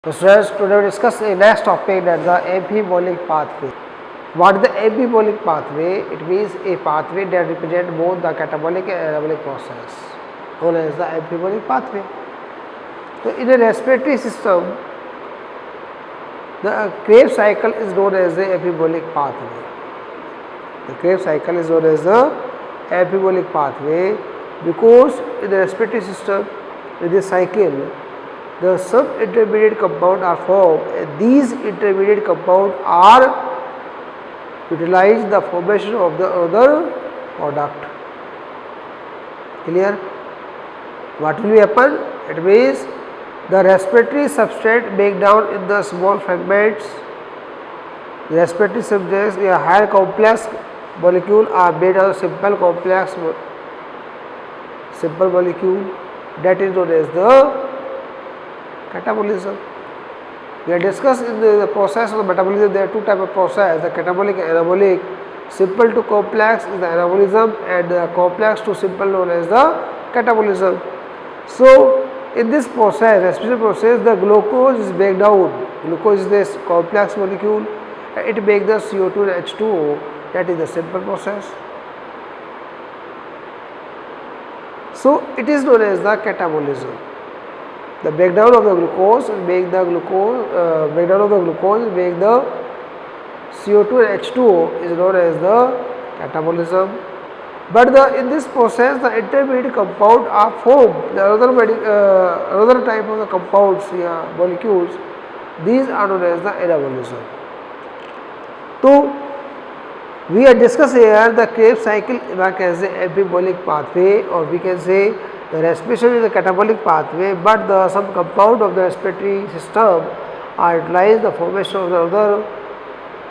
So students, today we discuss the next topic, that the epibolic pathway. What is the epibolic pathway? It means a pathway that represents both the catabolic and anabolic process, known as the epibolic pathway. So in a respiratory system, the Krebs cycle is known as the epibolic pathway. The Krebs cycle is known as the epibolic pathway because in the respiratory system, in this cycle, the some intermediate compounds are formed, and these intermediate compounds are utilized the formation of the other product. Clear? What will happen? It means the respiratory substrate break down in the small fragments. The respiratory substrates in a higher complex molecule are made of simple molecule that is known as the catabolism. We have discussed in the process of the metabolism, there are two types of process, the catabolic and anabolic. Simple to complex is the anabolism, and the complex to simple known as the catabolism. So in this process, respiration process, the glucose is break down. Glucose is this complex molecule, and it makes the CO2 and H2O, that is the simple process. So it is known as the catabolism. The breakdown of the glucose will make the CO2 and H2O is known as the catabolism. But in this process, the intermediate compound are formed. The another type of the compounds, molecules, these are known as the anabolism. So we have discussed here the Krebs cycle, we can say epibolic pathway, or we can say the respiration is the catabolic pathway, but some compound of the respiratory system are utilized the formation of the other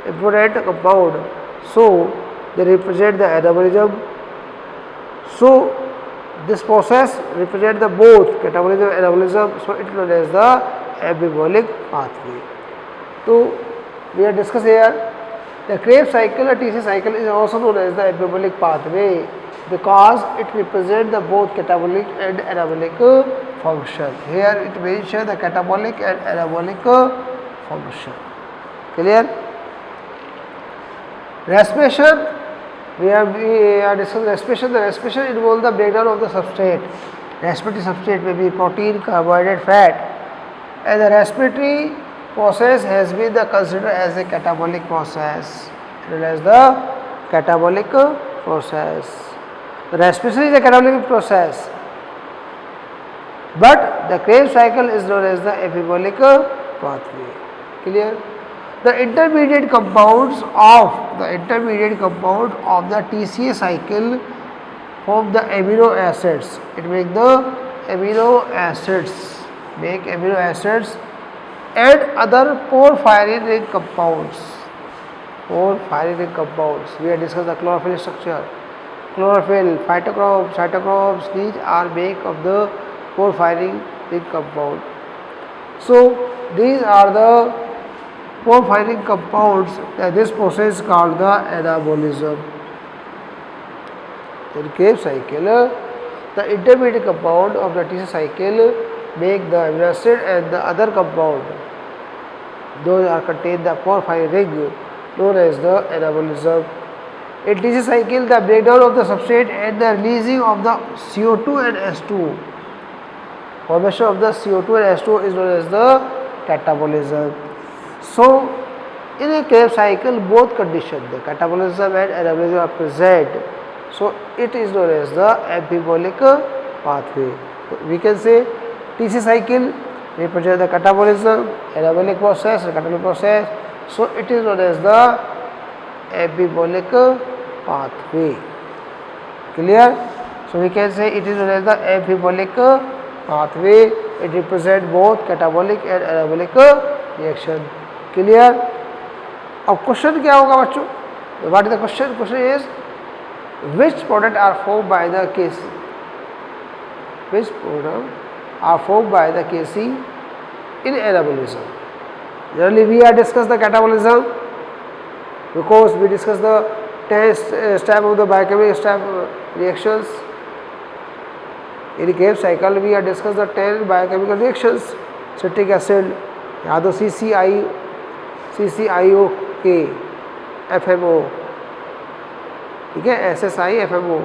important compound. So they represent the anabolism. So this process represents the both catabolism and anabolism. So it is known as the epibolic pathway. So we have discussed here the Krebs cycle or TC cycle is also known as the epibolic pathway, because it represents the both catabolic and anabolic function. Here it mentions the catabolic and anabolic function. Clear? Respiration, we are discussing respiration. The respiration involves the breakdown of the substrate. Respiratory substrate may be protein, carbohydrate, fat, and the respiratory process has been considered as a catabolic process, known as the catabolic process. The respiration is a catabolic process, but the Krebs cycle is known as the epibolic pathway. Clear? The intermediate compounds of the TCA cycle form the amino acids. It makes the amino acids and other porphyrin ring compounds. We have discussed the chlorophyll structure. Chlorophyll, cytochromes, these are made of the porphyrin ring compound. So these are the porphyrin compounds. This process is called the anabolism. In Krebs cycle, the intermediate compound of the TC cycle make the amino acid and the other compound. Those are contained the porphyrin ring, known as the anabolism. In TC cycle, the breakdown of the substrate and the releasing of the CO2 and H2O. Formation of the CO2 and H2O is known as the catabolism. So, in a Krebs cycle, both conditions, the catabolism and anabolism, are present. So, it is known as the epibolic pathway. So, we can say TC cycle represents the catabolism, anabolic process, and catabolic process. So, it is known as the epibolic pathway. Clear? So, we can say it is known as the epibolic pathway. It represents both catabolic and anabolic reaction. Clear? अब question क्या होगा बच्चों? What is the question? Question is, which product are formed by the KC? Which product are formed by the KC in anabolism? Generally, we have discussed the catabolism because we discussed the 10 step of the biochemical step reactions. In the Krebs cycle, we have discussed the 10 biochemical reactions: citric acid, या तो CCIOK FMO, ठीक है, SSI FMO.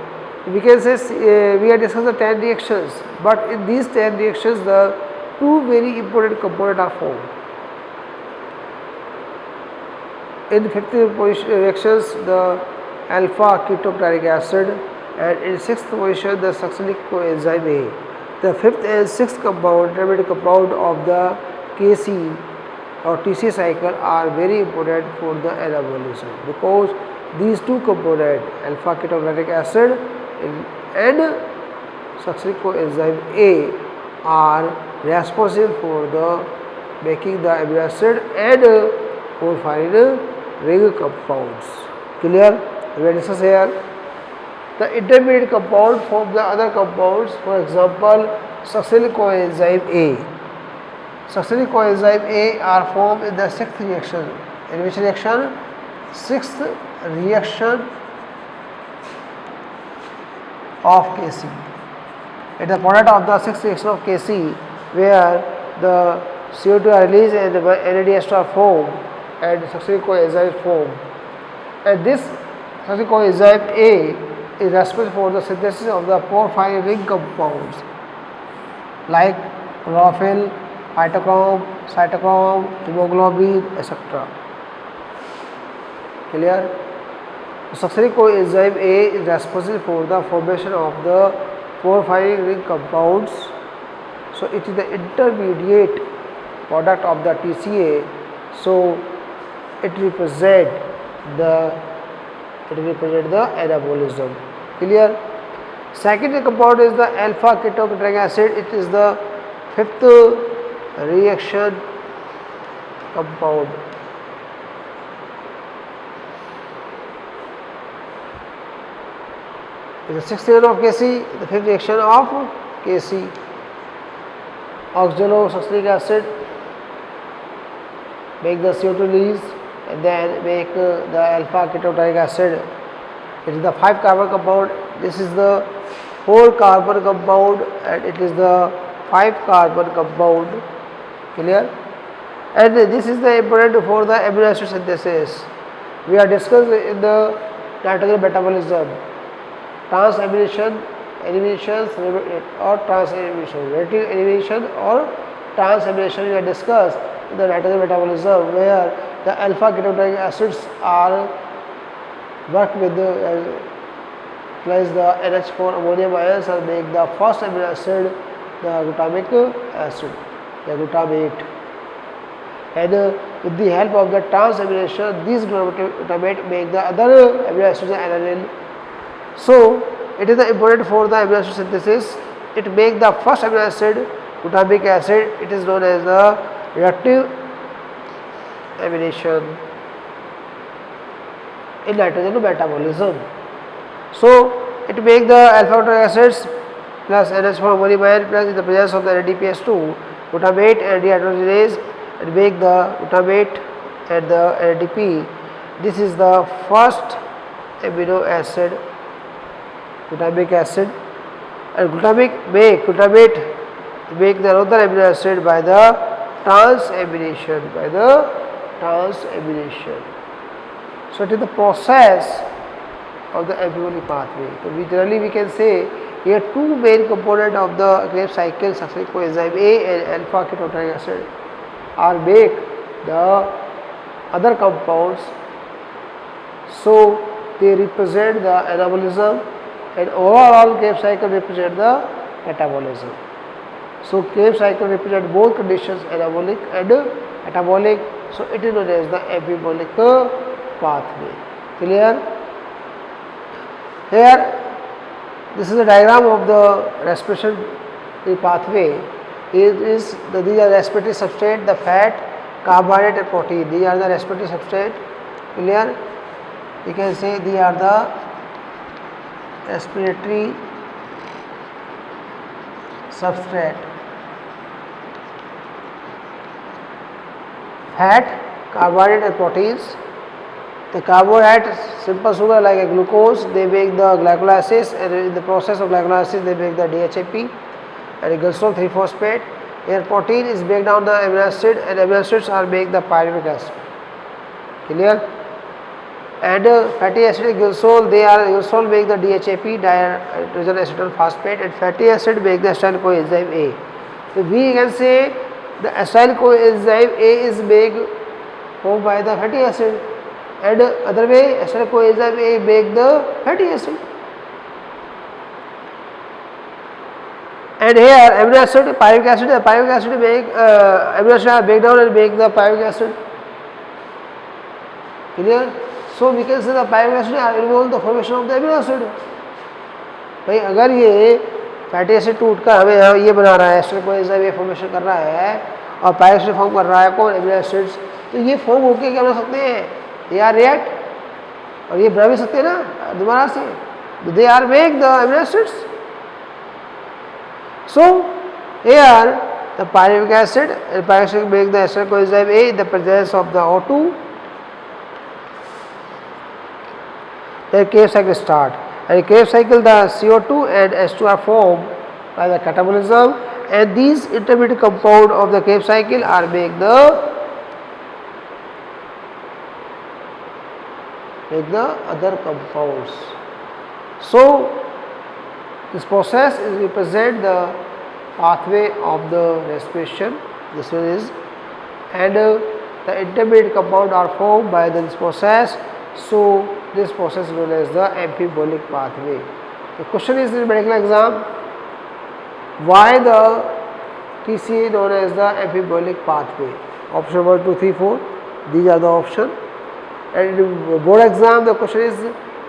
We can say we are discussing the 10 reactions, but in these 10 reactions the two very important components are formed. In 5th reactions the alpha ketoglycolic acid, and in 6th position the succinic coenzyme A. The 5th and 6th compound, intermediate compound of the KC or TC cycle are very important for the anabolism, because these two components, alpha ketoglycolic acid and succinic coenzyme A, are responsible for the making the amino acid and porphyrin ring compounds. Clear? We will discuss here. The intermediate compound form the other compounds. For example, succinic coenzyme A. Succinic coenzyme A are formed in the 6th reaction. In which reaction? 6th reaction of Kc. It is a product of the 6th reaction of Kc, where the CO2 are released and the NADH are formed and succinic coenzyme is formed. And this succinic coenzyme A is responsible for the synthesis of the porphyrin ring compounds like chlorophyll, phytochrome, cytochrome, hemoglobin, etc. Clear? Succinic coenzyme A is responsible for the formation of the porphyrin ring compounds. So it is the intermediate product of the TCA. So it represents the anabolism. Clear? Second compound is the alpha ketoglycolic acid. It is the 5th reaction compound. It is the 6th reaction of Kc, the 5th reaction of Kc. Oxalosuccinic acid make the CO2 release and then make the alpha ketoglycolic acid. It is the 5 carbon compound. This is the 4 carbon compound and it is the 5 carbon compound. Clear? And this is the important for the amino acid synthesis. We are discussed in the nitrogen metabolism, transamination, elimination or transamination, relative elimination or transamination. We have discussed in the nitrogen metabolism, where the alpha ketoglycolic acids are work with the place the NH4 ammonium ions and make the first amino acid, the glutamic acid, the glutamate. And with the help of the transamination, these glutamate make the other amino acids aniline. So it is important for the amino acid synthesis. It makes the first amino acid, glutamic acid. It is known as the reactive amination in nitrogen metabolism. So it makes the alpha ketoglycolic acids plus NH4 ammonium ion plus in the presence of the NADPH2 glutamate and dehydrogenase and make the glutamate and the NADP. This is the first amino acid, glutamic acid, and glutamate make the another amino acid by the transamination. So it is the process of the amphiolic pathway. So we can say here two main components of the Krebs cycle, succinic coenzyme A and alpha ketoglycolic acid, are make the other compounds. So they represent the anabolism, and overall Krebs cycle represent the metabolism. So Krebs cycle represent both conditions, anabolic and metabolic. So it is known as the amphiolic pathway. Clear? Here this is a diagram of the respiratory pathway. These are respiratory substrate, the fat, carbohydrate and protein. These are the respiratory substrate. Clear? You can say these are the respiratory substrate. Fat, carbohydrate and proteins. The carbohydrate, simple sugar like a glucose, they make the glycolysis, and in the process of glycolysis they make the DHAP and glycerol 3-phosphate. Here protein is break down the amino acid and amino acids are make the pyruvic acid. Clear? And fatty acid and glycerol, they are glycerol make the DHAP, dihydrogen acetyl phosphate, and fatty acid make the acyl coenzyme A. So we can say the acyl coenzyme A is made formed by the fatty acid, and other way acyl coenzyme A make the fatty acid. And here amino acid, pyruvic acid make amino acid are break down and make the pyruvic acid. Clear? So we can say the pyruvic acid are involved in the formation of the amino acid. भाई अगर ये fatty acid टूट कर हमें यहाँ ये बना रहा है, एस्टर कोएंजाइम ये फॉर्मेशन कर रहा है और पायरुविक एसिड फॉर्म कर रहा है कौन, एमिनो एसिड्स, तो ये फॉर्म होकर क्या बना सकते हैं, दे आर रिएक्ट और ये बना भी सकते हैं ना दोबारा से, they are make the amino acids. So here the pyruvic acid and pyruvic acid make the ester coenzyme A in the presence of the O2. The Krebs cycle start, and in Krebs cycle the CO2 and H2 are formed by the catabolism, and these intermediate compound of the Krebs cycle are make the other compounds. So this process is represent the pathway of the respiration. This one is, and the intermediate compound are formed by this process. So this process is known as the amphibolic pathway. The question is in medical exam, why the TCA known as the amphibolic pathway? Option 1, 2, 3, 4. These are the option. And in board exam, the question is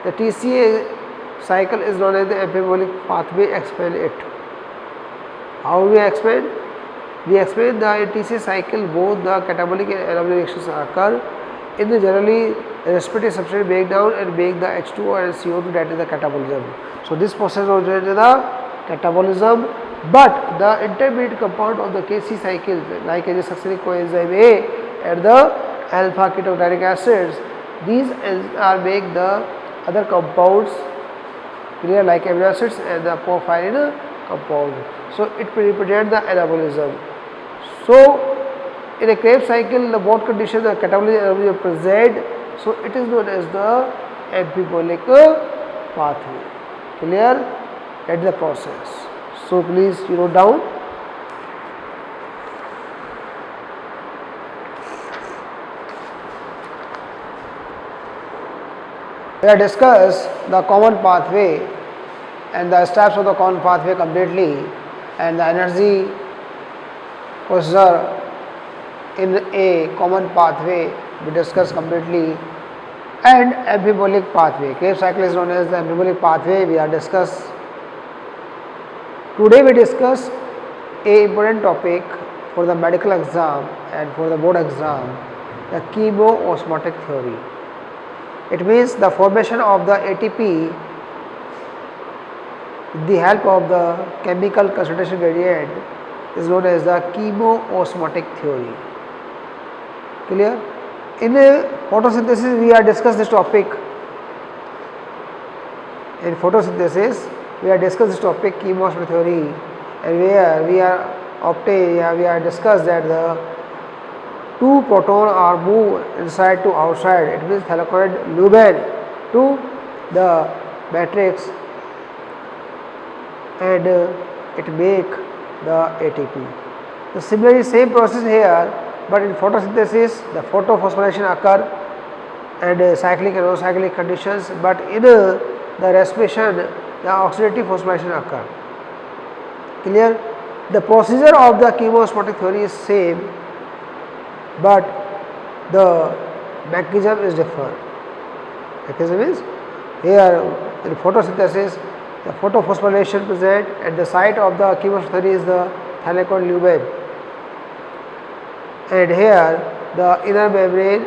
the TCA cycle is known as the amphibolic pathway. Explain it. How we explain? We explain the TCA cycle both the catabolic and anaerobic reactions occur. In the generally respiratory substrate breakdown and make the H2O and CO2, that is the catabolism. So this process is related to the catabolism, but the intermediate compound of the KC cycle like succinic coenzyme A and the alpha ketogenic acids, these are make the other compounds clear like amino acids and the porphyrin compound. So it represents the anabolism. So in a Krebs cycle, the both conditions the catabolism and anabolism present. So it is known as the amphibolic pathway. Clear? That is the process. So please you note down. We have discussed the common pathway and the steps of the common pathway completely, and the energy procedure in a common pathway we discussed completely, and amphibolic pathway. Krebs cycle is known as the amphibolic pathway. We are discussed. Today we discuss a important topic for the medical exam and for the board exam, the chemoosmotic theory. It means the formation of the ATP with the help of the chemical concentration gradient is known as the chemoosmotic theory. Clear? In photosynthesis we are discussed this topic. In photosynthesis we are discussed this topic chemoosmotic theory, and where we are discussed that the two proton are moved inside to outside. It means thylakoid lumen to the matrix, and it make the ATP. So similarly same process here, but in photosynthesis the photophosphorylation occur and cyclic and non-cyclic conditions, but in the respiration the oxidative phosphorylation occur. Clear? The procedure of the chemoosmotic theory is same, but the mechanism is different. Mechanism is here in photosynthesis the photophosphorylation present at the site of the chemoosmotic theory is the thylakoid lumen, and here the inner membrane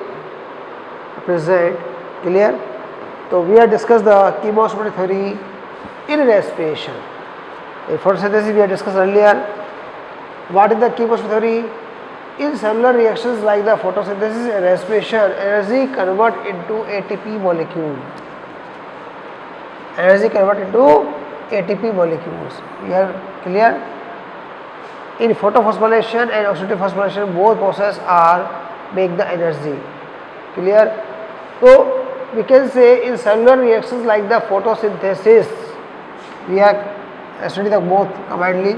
present. Clear? So we have discussed the chemoosmotic theory in respiration. In photosynthesis we have discussed earlier. What is the chemoosmotic theory? In cellular reactions like the photosynthesis and respiration, energy convert into ATP molecule. Energy convert into ATP molecules. We are clear? in photophosphorylation and oxidative phosphorylation, both process are make the energy. Clear? So we can say in cellular reactions like the photosynthesis, we have studied the both combinedly.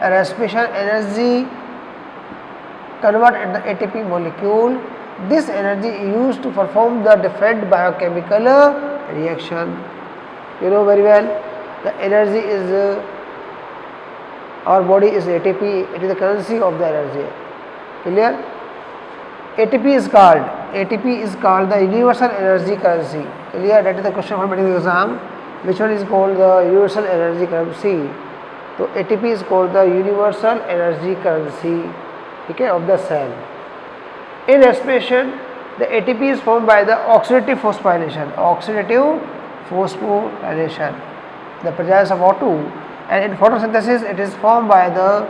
Respiration energy convert at the ATP molecule. This energy is used to perform the different biochemical reaction. You know very well, the energy is our body is ATP. It is the currency of the energy. Clear? ATP is called the universal energy currency. Clear? That is the question for medical exam. Which one is called the universal energy currency? So ATP is called the universal energy currency, okay, of the cell. In respiration, the ATP is formed by the oxidative phosphorylation. The presence of O2, and in photosynthesis it is formed by the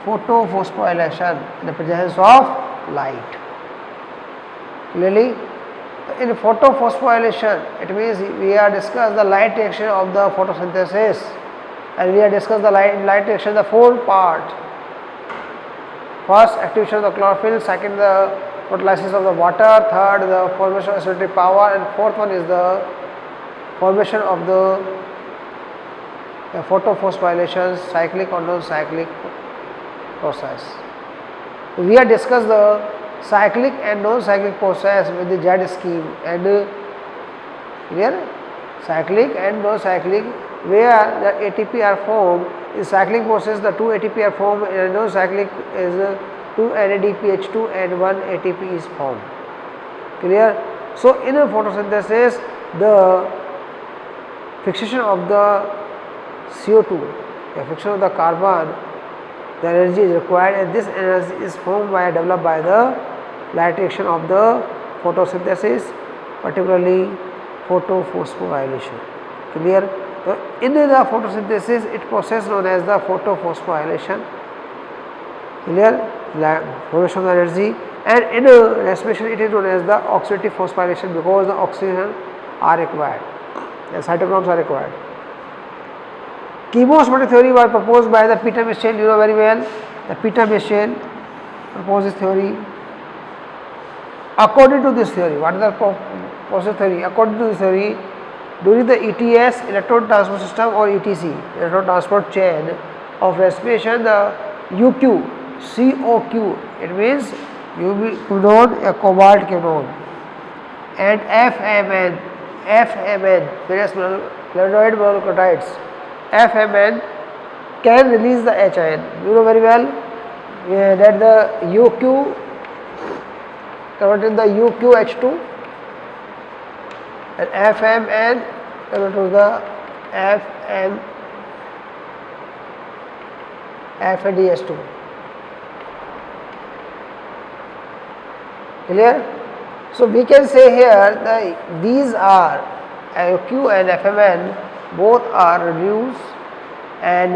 photophosphorylation, the presence of light. Clearly, in photophosphorylation, it means we are discussed the light reaction of the photosynthesis, and we are discussed the light reaction, the four part. First, activation of the chlorophyll. Second, the photolysis of the water. Third, the formation of oxidative power, and fourth one is the formation of the photophosphorylation, cyclic or non-cyclic process. We have discussed the cyclic and non-cyclic process with the Z scheme, and here cyclic and non-cyclic, where the ATP are formed. In cyclic process, the 2 ATP are formed. In non-cyclic is 2 NADPH2 and 1 ATP is formed. Clear? So in a photosynthesis, the fixation of the CO2, the fixation of the carbon, the energy is required, and this energy is formed by developed by the light reaction of the photosynthesis, particularly photophosphorylation. Clear? So in the photosynthesis, it process known as the photophosphorylation. Clear? Formation of the energy, and in respiration it is known as the oxidative phosphorylation, because the oxygen are required, the cytochromes are required. Chemoosmotic theory was proposed by the Peter Michel. You know very well, the Peter Michel proposed this theory. According to this theory, what is the process theory? According to this theory, during the ETS, electron transport system, or ETC, electron transport chain of respiration, the UQ, COQ, it means quinone, a cobalt quinone, and FMN, various flavonoid mononucleotides, FMN can release the H ion. You know very well that the UQ converted the UQH2, and FMN converted to the FADH2. Clear? So we can say here that these are UQ and FMN, both are reduced and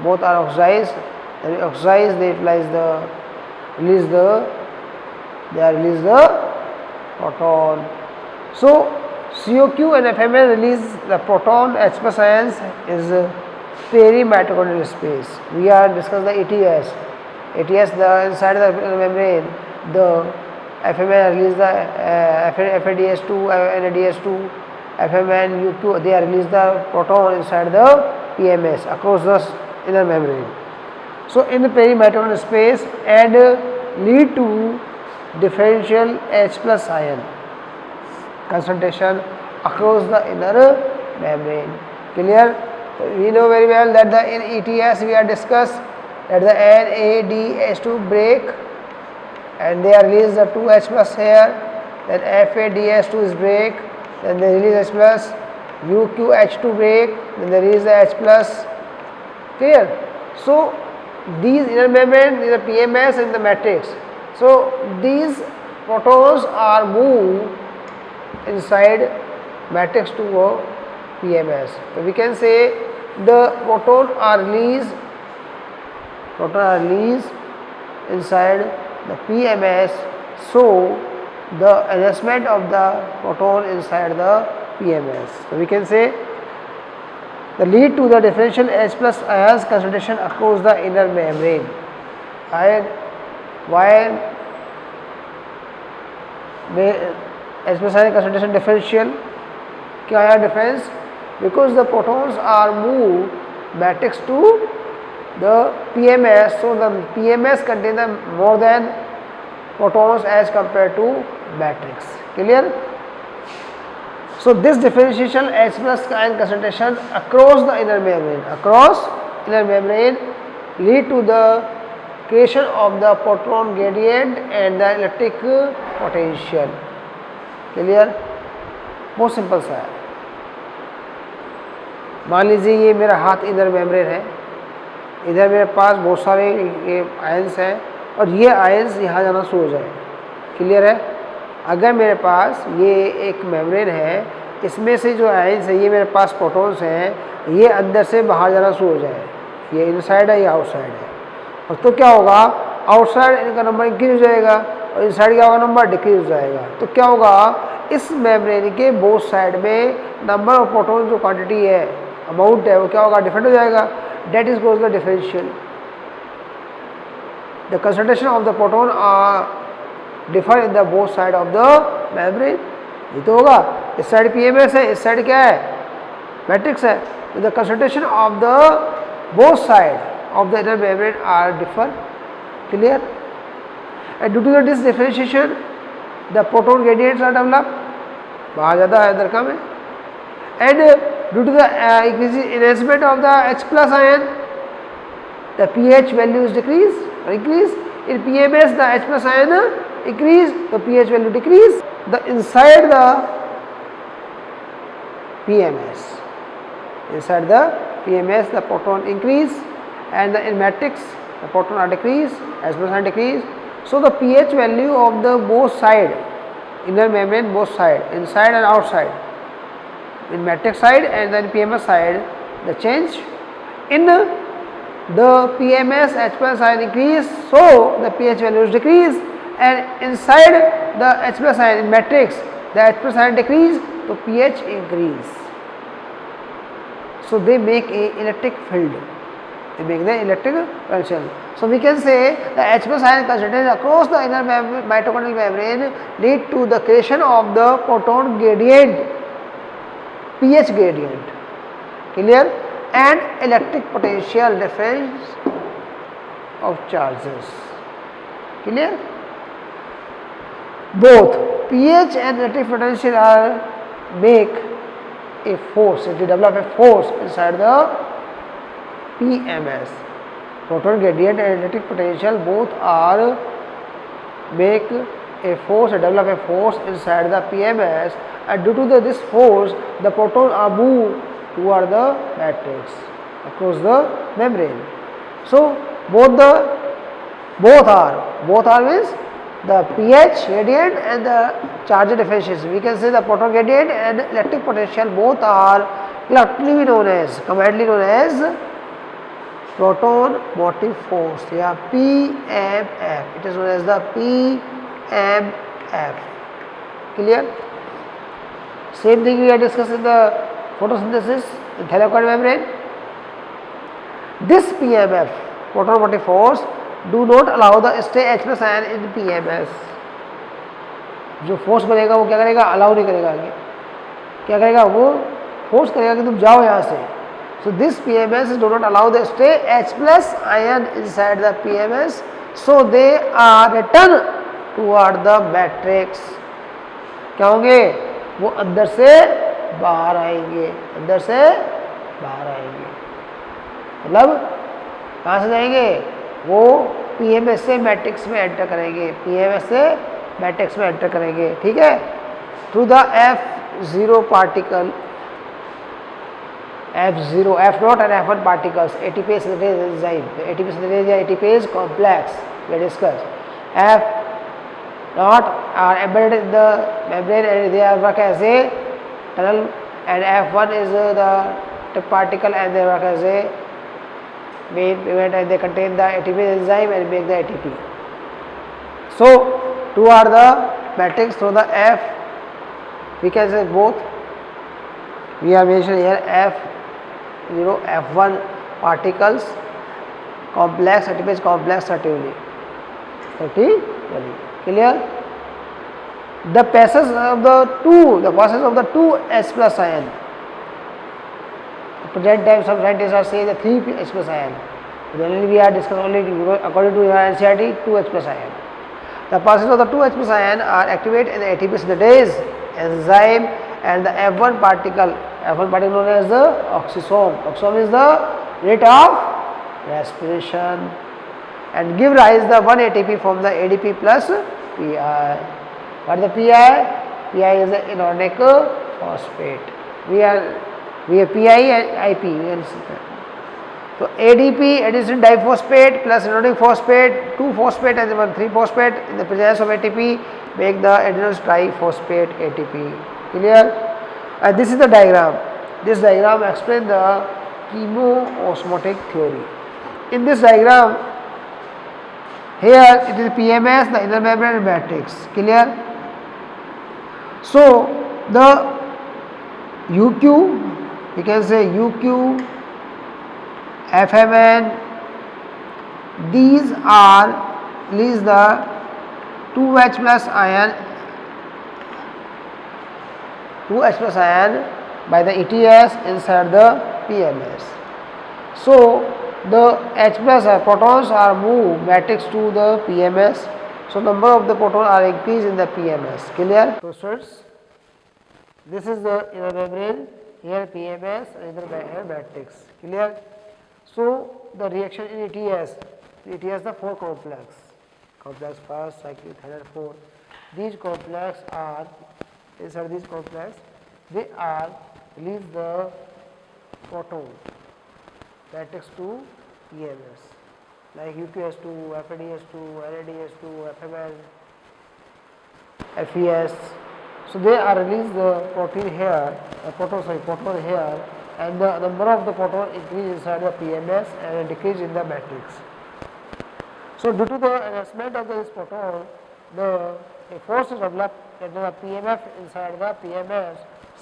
both are oxidized. And oxidized, they release the proton. So COQ and FMN release the proton. H plus ions is perimitochondrial space. We are discussing the ATS. The inside the membrane, the FMN release the FADH2, NADH2, FMN, UQ, they are release the proton inside the PMS across the inner membrane. So in the perimitochondrial space, and lead to differential H plus ion concentration across the inner membrane. Clear? We know very well that in ETS we are discussed that the NADH2 break, and they are release the 2H plus here, then FADH2 is break, then they release H plus, UQH2 break, then they release the H plus. Clear? So these inner membrane is the PMS and the matrix. So these protons are moved inside matrix to PMS. So we can say the proton are released inside the PMS. So the adjustment of the proton inside the PMS. So we can say that lead to the differential H plus ions concentration across the inner membrane. Ion while H plus ion concentration differential, क्या आया difference? Because the protons are moved matrix to the PMS, so the PMS contains more than protons as compared to matrix. Clear? So this differentiation H plus ion concentration across the inner membrane lead to the creation of the proton gradient and the electric potential. Clear? बहुत simple सा है. मान लीजिए ये मेरा हाथ inner membrane है, इधर मेरे पास बहुत सारे ये आयंस हैं और ये आयंस यहाँ जाना शुरू हो जाए. क्लियर है? अगर मेरे पास ये एक मेम्ब्रेन है, इसमें से जो आयंस है ये मेरे पास प्रोटॉन्स हैं, ये अंदर से बाहर जाना शुरू हो जाए, ये इनसाइड है, ये आउटसाइड है, और तो क्या होगा, आउटसाइड इनका नंबर इंक्रीज हो जाएगा और इनसाइड क्या होगा, नंबर डिक्रीज हो जाएगा. तो क्या होगा, इस मेम्ब्रेन के बोथ साइड में नंबर ऑफ प्रोटॉन जो क्वांटिटी है, अमाउंट है, वो क्या होगा, डिफरेंट हो जाएगा. That is called the differential. The concentration of the proton are differ in the both side of the membrane. ये तो होगा, इस साइड पीएमएस है, इस साइड क्या है, मैट्रिक्स है. The concentration of the both side of the inner membrane are differ. Clear? And due to this differentiation the proton gradients are develop. बाहर ज़्यादा है, अंदर कम है. And due to the enhancement of the H plus ion, the pH value is decrease or increase. In PMS the H plus ion increase, the pH value decrease. The inside the PMS, the proton increase, and in matrix the proton are decrease, H plus ion decrease. So the pH value of the both side, inner membrane both side, inside and outside, in matrix side and then PMS side, the change in the PMS H plus ion increase, so the pH value is decrease, and inside the H plus ion in matrix the H plus ion decrease, so pH increase. So they make a electric field, they make the electric potential. So we can say the H plus ion concentration across the inner mitochondrial membrane lead to the creation of the proton gradient, pH gradient. Clear? And electric potential difference of charges. Clear? Both pH and electric potential are make a force, they develop a force inside the PMS. Proton gradient and electric potential both are make a force, develop a force inside the PMS, and due to this force the protons are moved toward the matrix across the membrane. So both are means the pH gradient and the charge differentiation. We can say the proton gradient and electric potential both are collectively known as, commonly known as proton motive force, या PMF. It is known as the PMF. Clear? Same thing we are discussing the photosynthesis in thylakoid membrane. This PMF, proton motive force, do not allow the stay H plus ion in PMS. जो force बनेगा वो क्या करेगा, allow नहीं करेगा आगे, क्या करेगा, वो फोर्स करेगा कि तुम जाओ यहाँ से. So this PMS do not allow the stay H plus ion inside the PMS, so they are returned toward the matrix. क्या होंगे, वो अंदर से बाहर आएंगे, अंदर से बाहर आएंगे, मतलब कहाँ से जाएंगे, वो PMS से मैट्रिक्स में एंटर करेंगे, PMS से मैट्रिक्स में एंटर करेंगे. ठीक है, through the F0 particle, F0, F0 and F1 particles, ATPase synthesis enzyme, ATP synthesis या ATPase complex we discussed. F0 are embedded in the membrane and they work as a tunnel, and F1 is the tip particle and they work as a main pigment and they contain the ATPase enzyme and make the ATP. So two are the matrix through the F, we can say both. We are mentioning here F1 particles complex ATP complex certifiably. Clear? The passes of the two H plus ion. At present time some scientists are saying the 3 H plus ion. Generally we are discussing only according to your NCERT 2 H plus ion. The passes of the 2 H plus ion are activated in the ATP synthase enzyme, and the F1 particle known as the oxisome. Oxisome is the rate of respiration and give rise the 1 ATP from the ADP plus PI. What is the PI? PI is the inorganic phosphate. We have PI and IP. So ADP, adenosine diphosphate plus inorganic phosphate, 2 phosphate and 1 3 phosphate in the presence of ATP make the adenosine triphosphate ATP. Clear? And this is the diagram. This diagram explains the chemoosmotic theory. In this diagram, here it is PMS, the inner membrane matrix. Clear? So the UQ, we can say UQ, FMN, these are release the 2H plus ion by the ETS inside the PMS. So the H plus protons are moved matrix to the PMS. So number of the protons are increased in the PMS. Clear? So students, this is the inner membrane, here PMS and inner matrix. Clear? So the reaction in ETS the 4 complex first, cyclic, third and 4. These complex are inside this complex, they are release the proton matrix to PMS like UQS2, FADS2, NADS2, FMN, FES. So they are release the proton here, proton here, and the number of the proton increase inside the PMS and decrease in the matrix. So due to the enhancement of this proton, the force is developed at the PMF inside the PMS.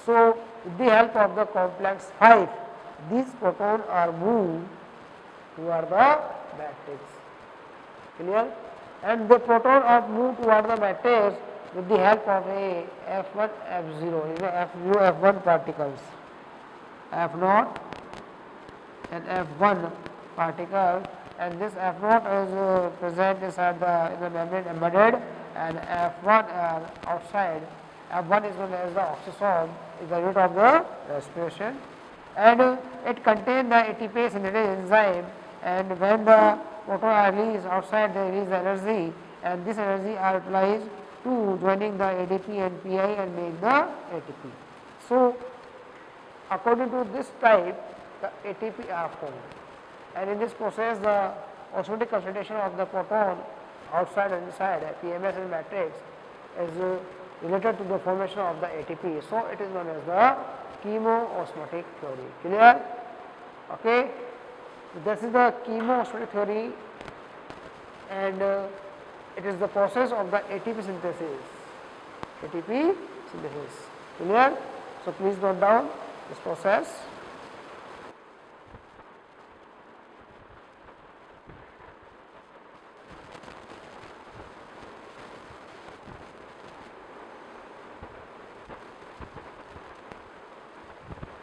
So with the help of the complex 5, these protons are moved toward the matrix. Clear? And the proton are moved toward the matrix with the help of a F1, F0, F1 particles, F0 and F1 particle, and this F0 is present inside the membrane embedded, and F1 outside. F1 is known as the oxisome, is the unit of the respiration, and it contains the ATP synthesis enzyme, and when the proton are released outside, they release the energy, and this energy are utilized to joining the ADP and PI and make the ATP. So according to this type, the ATP are formed, and in this process the osmotic concentration of the proton outside and inside PMS and matrix is related to the formation of the ATP. So it is known as the chemoosmotic theory. Clear? Okay. This is the chemoosmotic theory, and it is the process of the ATP synthesis. Clear? So please note down this process.